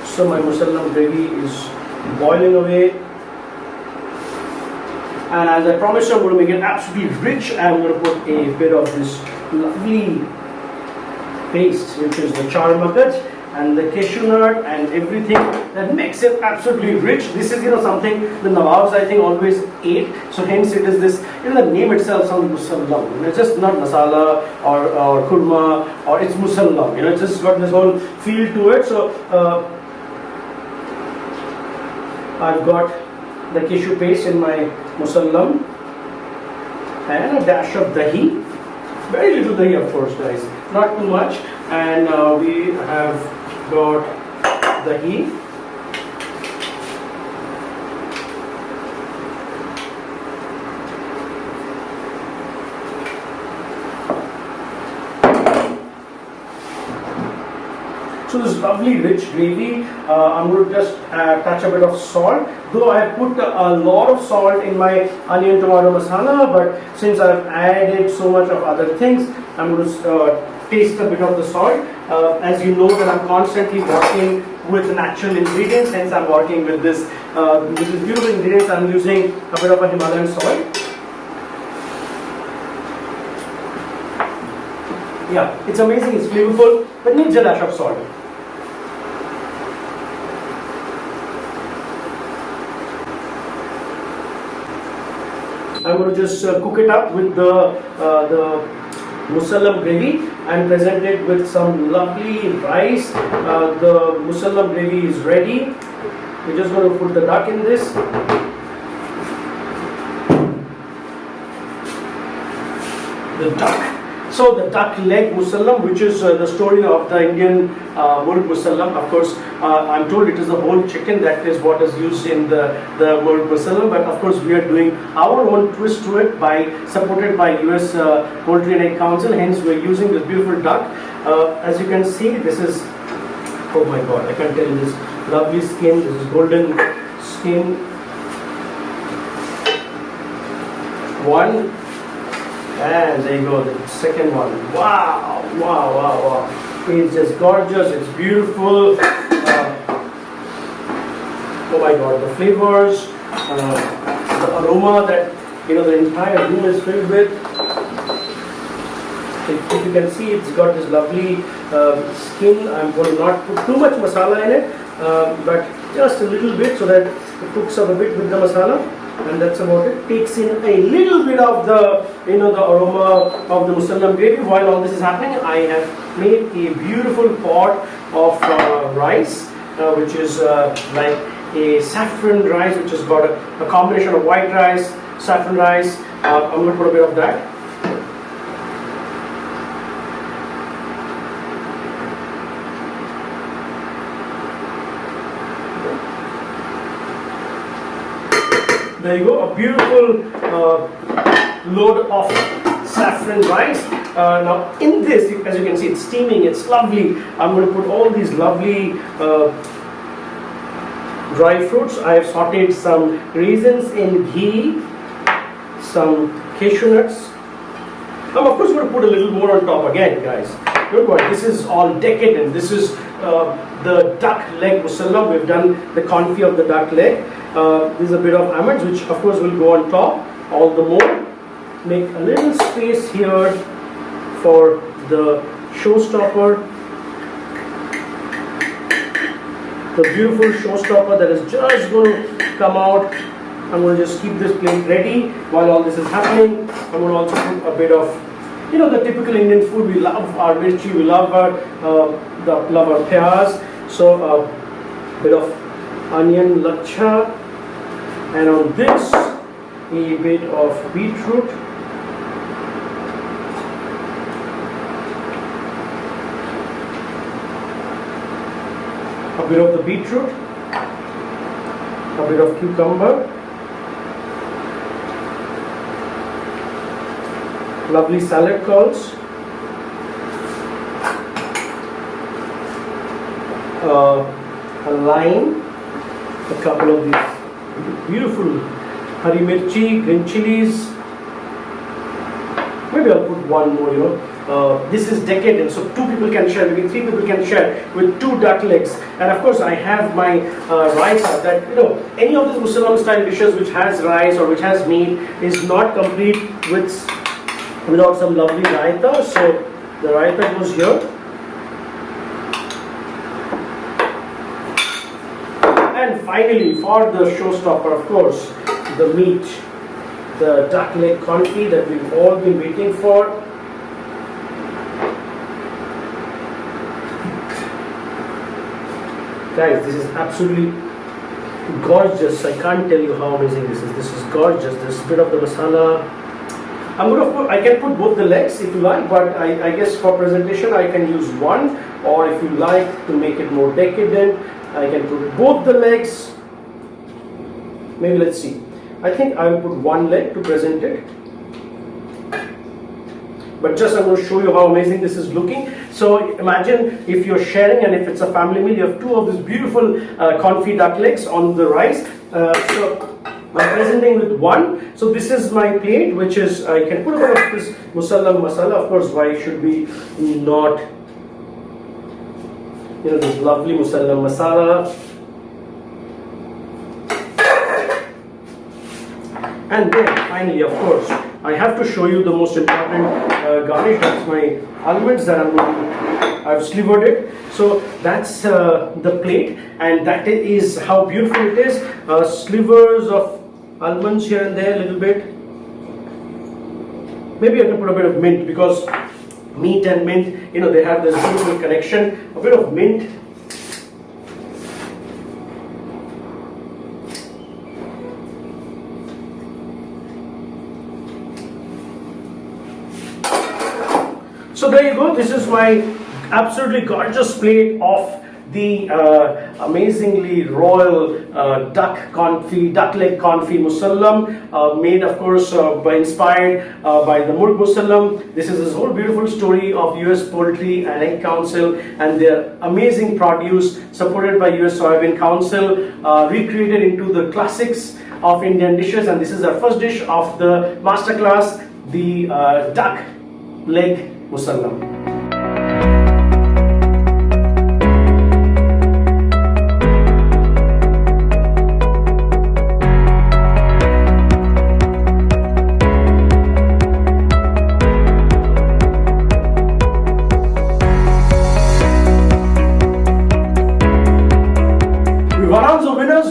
So my musallam gravy is boiling away. And as I promised, I'm going to make it absolutely rich. I'm going to put a bit of this lovely paste, which is the char magaj and the cashew nut and everything that makes it absolutely rich. This is, something the Nawabs, I think, always ate. So hence it is this, the name itself sounds musallam. It's just not masala or kurma, or it's musallam. It's just got this whole feel to it. So I've got the cashew paste in my musallam and a dash of dahi. Very little dahi, of course, guys, not too much. And we have got dahi. So this lovely rich gravy, I'm going to just touch a bit of salt. Though I have put a lot of salt in my onion tomato masala, but since I've added so much of other things, I'm going to taste a bit of the salt. As you know that I'm constantly working with natural ingredients, hence I'm working with this beautiful ingredients. I'm using a bit of a Himalayan salt. Yeah, it's amazing, it's flavorful, but needs a dash of salt. I'm going to just cook it up with the musallam gravy and present it with some lovely rice. The musallam gravy is ready. We're just going to put the duck in this. The duck So the duck leg musallam, which is the story of the Indian murg musallam. Of course, I'm told it is the whole chicken that is what is used in the murg musallam. But of course, we are doing our own twist to it supported by US Poultry and Egg Council. Hence, we are using this beautiful duck. As you can see, this is, oh my God, I can't tell you, this lovely skin. This is golden skin. One. And there you go, the second one. Wow, wow, wow, wow. It's just gorgeous, it's beautiful. Oh my God, the flavors, the aroma that, the entire room is filled with. If you can see, it's got this lovely skin. I'm going to not put too much masala in it, but just a little bit so that it cooks up a bit with the masala. And that's about it. Takes in a little bit of the the aroma of the musallam gravy. While all this is happening, I have made a beautiful pot of rice, which is like a saffron rice, which has got a combination of white rice, saffron rice. I'm going to put a bit of that. There you go, a beautiful load of saffron rice. Now in this, as you can see, it's steaming, it's lovely. I'm going to put all these lovely dry fruits. I have sauteed some raisins in ghee, some cashew nuts. I'm of course going to put a little more on top again, guys. Don't worry, this is all decadent. This is the duck leg musallam. We've done the confit of the duck leg. There's a bit of almonds, which of course will go on top all the more. Make a little space here for the showstopper, the beautiful showstopper that is just going to come out. I'm going to just keep this plate ready while all this is happening. I'm going to also put a bit of, the typical Indian food. We love our mirchi, we love our pyaz. So a bit of onion lacha. And on this, a bit of beetroot. A bit of the beetroot. A bit of cucumber. Lovely salad curls. A lime. A couple of these beautiful hari mirchi, green chilies. Maybe I'll put one more, this is decadent, so 2 people can share, maybe 3 people can share with 2 duck legs. And of course I have my raita that, any of these Muslim style dishes which has rice or which has meat is not complete without some lovely raita. So the raita goes here. And finally, for the showstopper, of course, the meat, the duck leg confit that we've all been waiting for. Guys, this is absolutely gorgeous. I can't tell you how amazing this is. This is gorgeous. There's a bit of the masala. I can put both the legs if you like, but I guess for presentation I can use one, or if you like to make it more decadent, I can put both the legs. Maybe let's see. I think I will put one leg to present it. But just I'm going to show you how amazing this is looking. So imagine if you're sharing and if it's a family meal, you have 2 of these beautiful confit duck legs on the rice. So I'm presenting with one. So this is my plate, which is, I can put a bit of this musallam masala. Of course, why should we not, this lovely musallam masala. And then finally, of course, I have to show you the most important garnish. That's my almonds that I've slivered it. So that's the plate, and that is how beautiful it is. Slivers of almonds here and there, a little bit. Maybe I can put a bit of mint, because meat and mint, they have this beautiful connection. A bit of mint. So there you go. This is my absolutely gorgeous plate of the amazingly royal duck leg confit musallam, made of course inspired by the Murg musallam. This is this whole beautiful story of US Poultry and Egg Council and their amazing produce supported by US Soybean Council, recreated into the classics of Indian dishes. And this is our first dish of the masterclass, the duck leg musallam.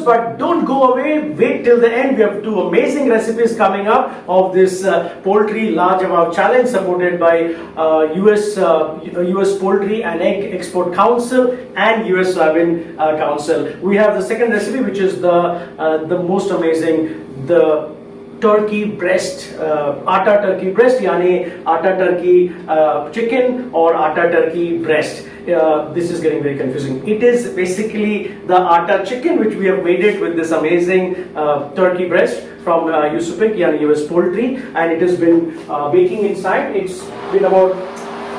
But don't go away, wait till the end. We have two amazing recipes coming up of this Poultry Lajawaab challenge supported by US Poultry and Egg Export Council and US Soybean Council. We have the second recipe, which is the most amazing, the turkey breast, atta turkey breast, yani atta turkey chicken or atta turkey breast. This is getting very confusing. It is basically the atta chicken, which we have made it with this amazing turkey breast from USPIC, yani US Poultry, and it has been baking inside. It's been about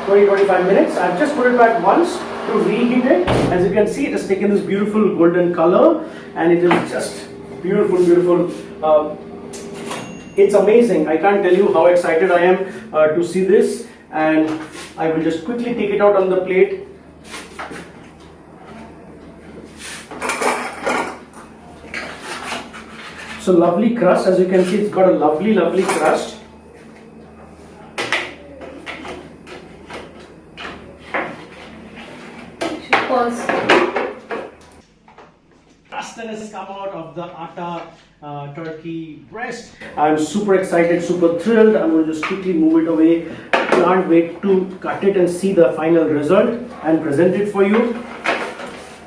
20-25 minutes. I've just put it back once to reheat it. As you can see, it has taken this beautiful golden color, and it is just beautiful, beautiful. It's amazing. I can't tell you how excited I am to see this, and I will just quickly take it out on the plate. So lovely crust, as you can see, it's got a lovely crust. Crust has come out of the atta turkey breast. I'm super excited, super thrilled. I'm going to just quickly move it away. Can't wait to cut it and see the final result and present it for you.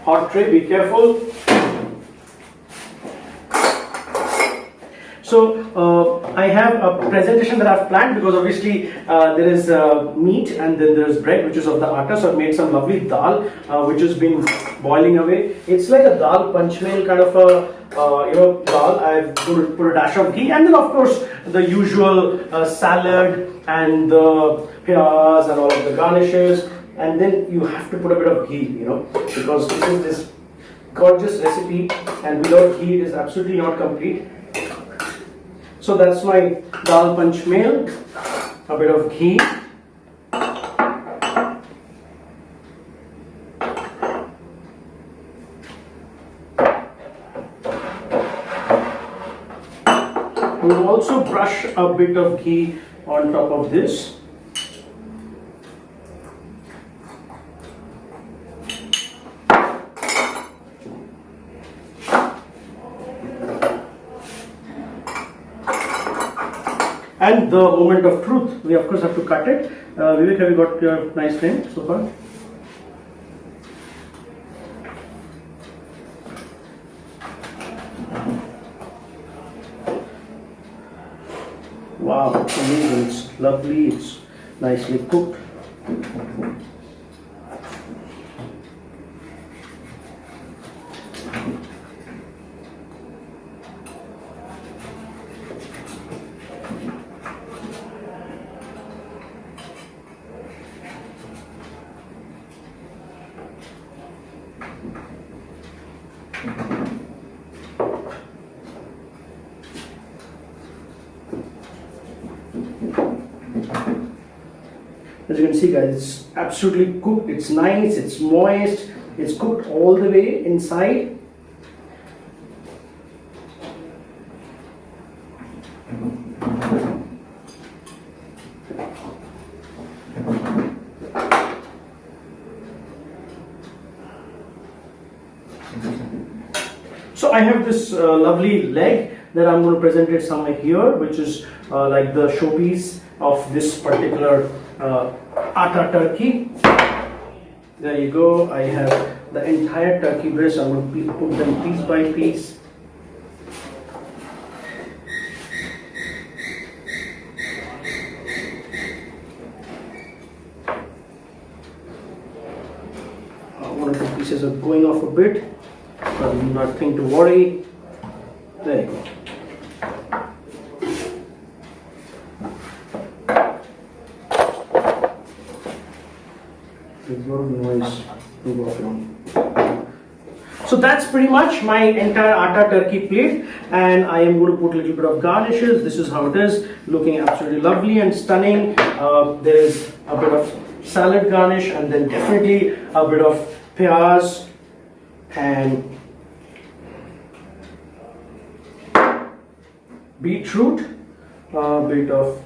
Hot tray, be careful. So I have a presentation that I've planned, because obviously there is meat and then there's bread, which is of the atta. So I've made some lovely dal which has been boiling away. It's like a dal panchmel kind of a dal. I've put a dash of ghee, and then of course the usual salad and the piyaz and all of the garnishes. And then you have to put a bit of ghee, because this is this gorgeous recipe, and without ghee it is absolutely not complete. So that's my dal panchmel, a bit of ghee. We'll also brush a bit of ghee on top of this. And the moment of truth, we of course have to cut it. Vivek, have you got your nice frame so far? Wow, it's amazing, it's lovely, it's nicely cooked. As you can see, guys, it's absolutely cooked. It's nice, it's moist, it's cooked all the way inside. So I have this lovely leg that I'm going to present it somewhere here, which is like the showpiece of this particular atta turkey. There you go. I have the entire turkey breast. I'm going to put them piece by piece. pieces are going off a bit, but nothing to worry. There you go. There's a lot of noise to go around. So that's pretty much my entire atta turkey plate, and I am going to put a little bit of garnishes. This is how it is, looking absolutely lovely and stunning. There is a bit of salad garnish, and then definitely a bit of piyaz and beetroot, a bit of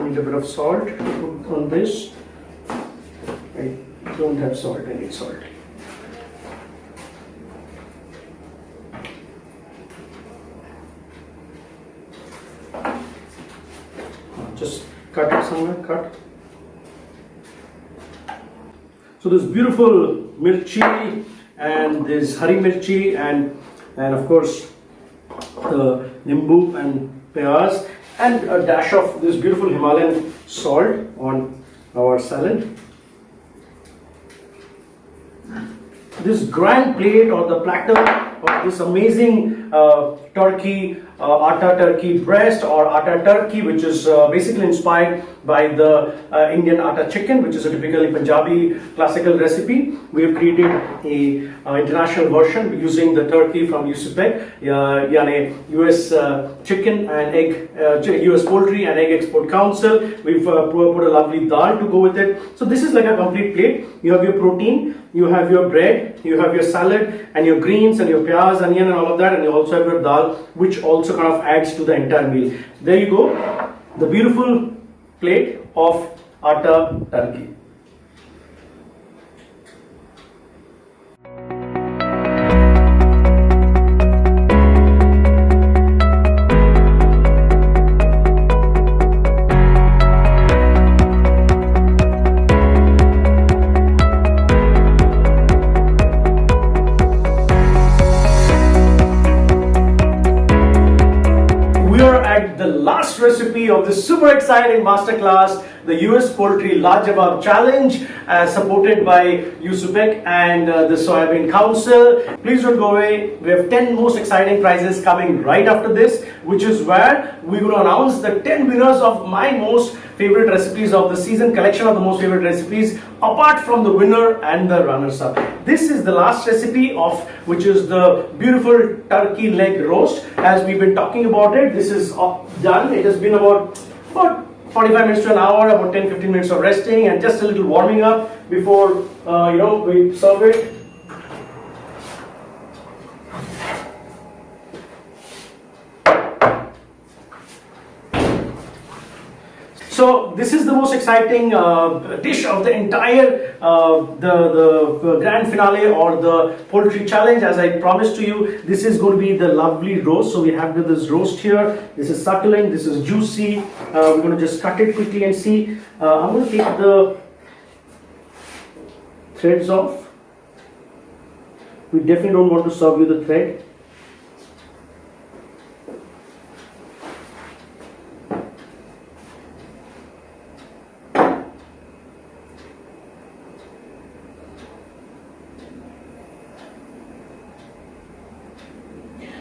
need a bit of salt to put on this. I don't have salt, I need salt. Just cut it somewhere, cut. So this beautiful mirchi and this hari mirchi and of course the nimbu and piyaz and a dash of this beautiful Himalayan salt on our salad. This grand plate or the platter of this amazing turkey, atta turkey breast or atta turkey, which is basically inspired by the Indian atta chicken, which is a typically Punjabi classical recipe. We have created a international version using the turkey from USPEC, yani US Chicken and Egg, US Poultry and Egg Export Council. We've put a lovely dal to go with it. So this is like a complete plate. You have your protein, you have your bread, you have your salad and your greens and your piyaz, onion and all of that, and you also have your dal, which also kind of adds to the entire meal. There you go, the beautiful plate of atta turkey. Last recipe of this super exciting masterclass, the US Poultry Lajawaab Challenge, supported by USPEC and the Soybean Council. Please don't go away. We have 10 most exciting prizes coming right after this, which is where we will announce the 10 winners of my most favorite recipes of the season, collection of the most favorite recipes, apart from the winner and the runners-up. This is the last recipe of which is the beautiful turkey leg roast. As we've been talking about it, this is done. It has been about 45 minutes to an hour, about 10-15 minutes of resting and just a little warming up before we serve it. So this is the most exciting dish of the entire the grand finale or the poultry challenge. As I promised to you, this is going to be the lovely roast. So we have this roast here. This is succulent. This is juicy. We're going to just cut it quickly and see. I'm going to take the threads off. We definitely don't want to serve you the thread.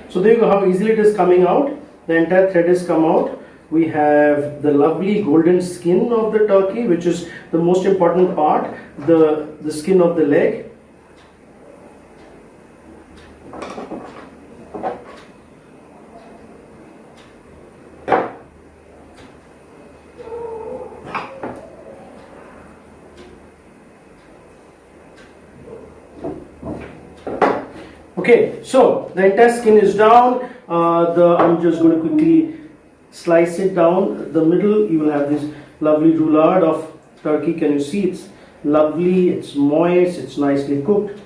So there you go, how easily it is coming out. The entire thread has come out. We have the lovely golden skin of the turkey, which is the most important part, the skin of the leg. Okay, so the entire skin is down. I'm just going to quickly slice it down. The middle, you will have this lovely roulade of turkey. Can you see? It's lovely, it's moist, it's nicely cooked.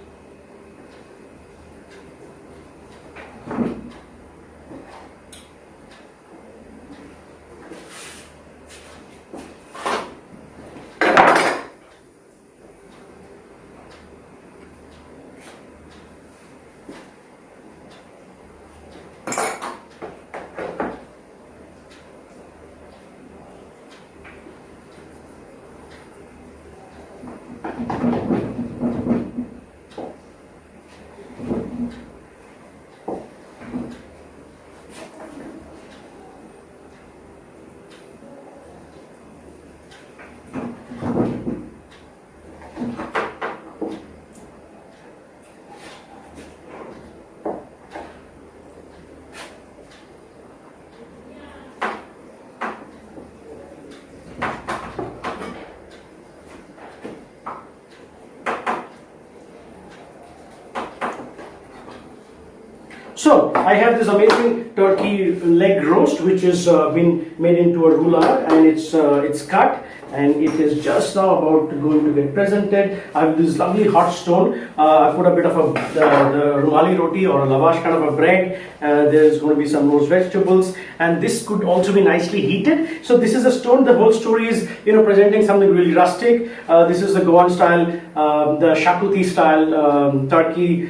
So I have this amazing turkey leg roast, which has been made into a roulade, and it's cut, and it is just now about going to get presented. I have this lovely hot stone. I put a bit of the rumali roti or a lavash kind of a bread. There's going to be some roast vegetables, and this could also be nicely heated. So this is a stone. The whole story is, presenting something really rustic. This is the Goan style, the shakuti style turkey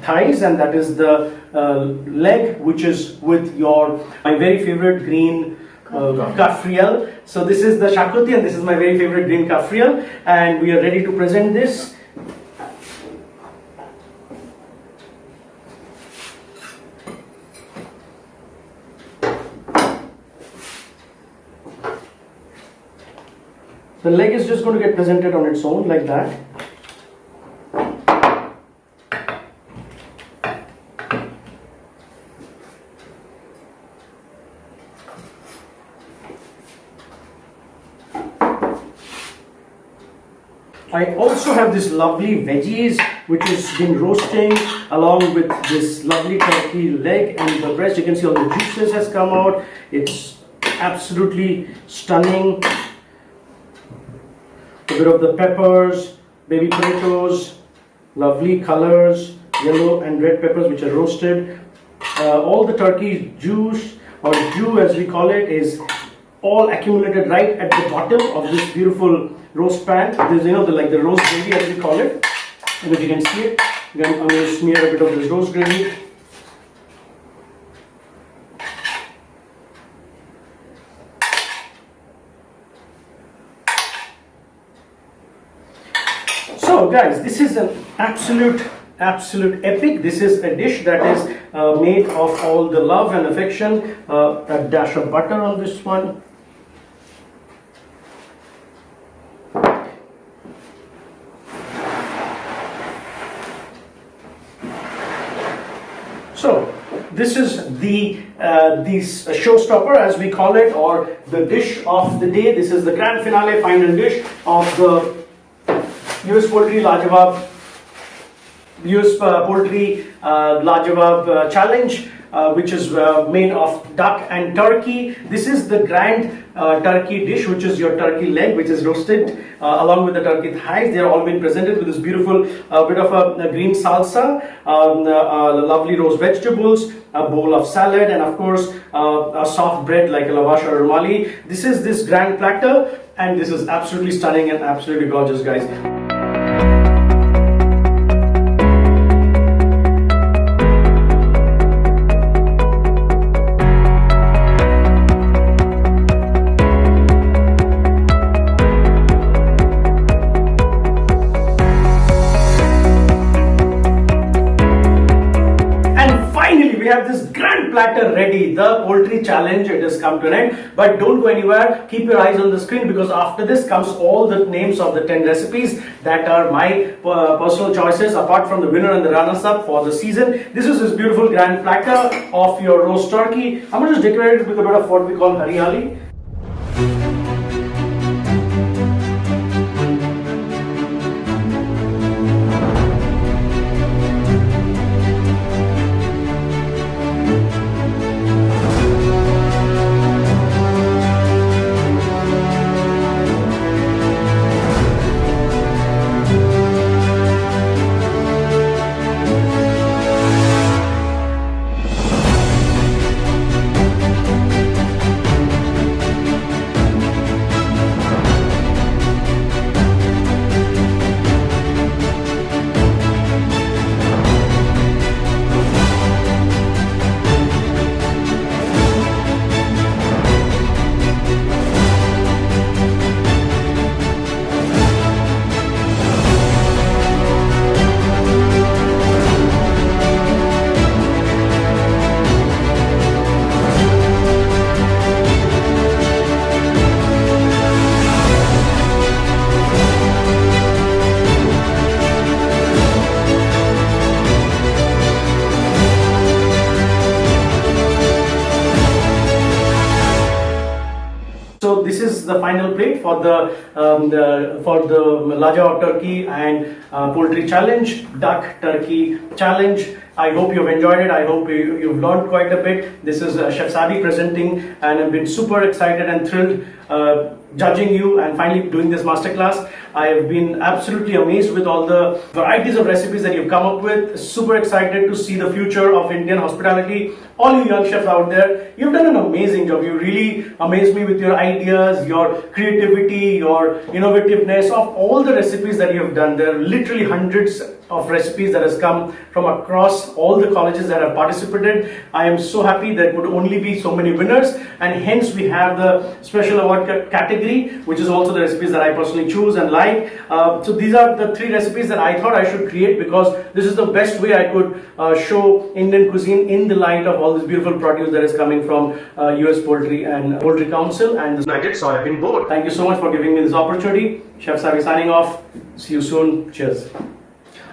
thighs, and that is the leg, which is with my very favorite green kafriel. So this is the shakuti, and this is my very favorite green kafriel, and we are ready to present this. The leg is just going to get presented on its own like that. I also have this lovely veggies which has been roasting along with this lovely turkey leg and the breast. You can see all the juices has come out. It's absolutely stunning. A bit of the peppers, baby potatoes, lovely colors, yellow and red peppers which are roasted. All the turkey juice or jus as we call it is all accumulated right at the bottom of this beautiful roast pan. There's the roast gravy as we call it. And if you can see it, again, I'm going to smear a bit of this roast gravy. So guys, this is an absolute epic. This is a dish that is made of all the love and affection. A dash of butter on this one. So this is the showstopper as we call it, or the dish of the day. This is the grand finale final dish of the US Poultry Lajawaab Lajawaab challenge, which is made of duck and turkey. This is the grand turkey dish, which is your turkey leg, which is roasted along with the turkey thighs. They are all been presented with this beautiful bit of a green salsa, lovely roast vegetables, a bowl of salad, and of course a soft bread like a lavash or rumali. This is this grand platter, and this is absolutely stunning and absolutely gorgeous, guys. We have this grand platter ready, the poultry challenge. It has come to an end, but don't go anywhere. Keep your eyes on the screen, because after this comes all the names of the 10 recipes that are my personal choices, apart from the winner and the runners up for the season. This is this beautiful grand platter of your roast turkey. I'm going to just decorate it with a bit of what we call hariyali. is the final plate for the Lajawaab turkey and poultry challenge, duck turkey challenge. I hope you've enjoyed it. I hope you've learned quite a bit. This is Chef Saby presenting, and I've been super excited and thrilled judging you and finally doing this masterclass. I have been absolutely amazed with all the varieties of recipes that you've come up with. Super excited to see the future of Indian hospitality. All you young chefs out there, you've done an amazing job. You really amazed me with your ideas, your creativity, your innovativeness of all the recipes that you've done. There are literally hundreds of recipes that has come from across all the colleges that have participated. I am so happy that would only be so many winners, and hence we have the special award category, which is also the recipes that I personally choose and like. So these are the 3 recipes that I thought I should create, because this is the best way I could show Indian cuisine in the light of all this beautiful produce that is coming from US Poultry and Poultry Council and the United Soybean Board. Thank you so much for giving me this opportunity. Chef Saby signing off. See you soon. Cheers.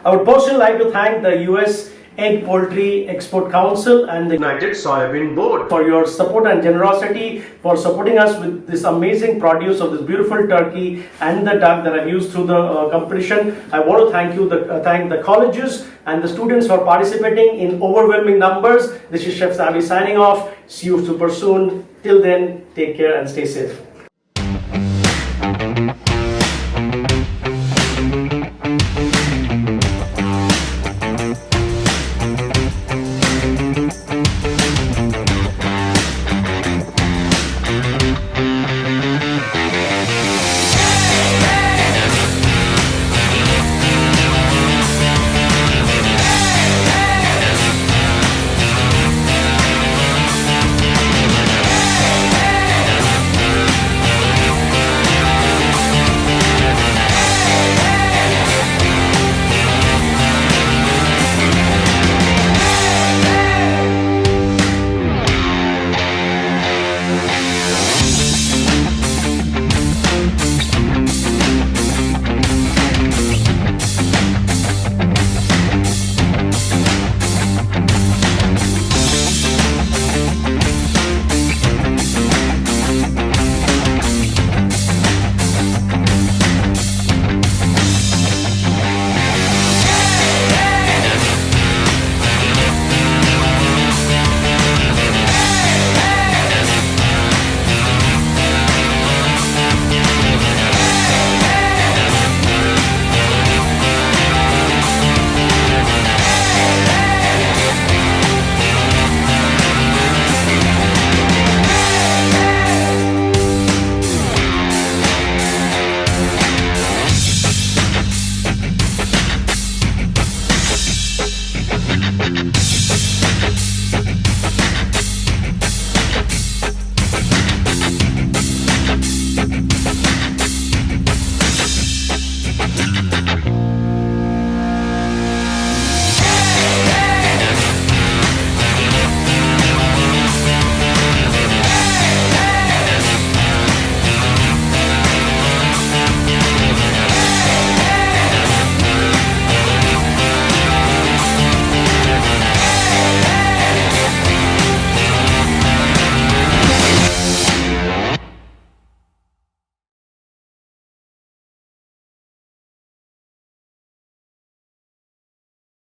I would personally like to thank the US Egg Poultry Export Council and the United Soybean Board for your support and generosity, for supporting us with this amazing produce of this beautiful turkey and the duck that I've used through the competition. I want to thank the colleges and the students for participating in overwhelming numbers. This is Chef Saby signing off. See you super soon. Till then, take care and stay safe.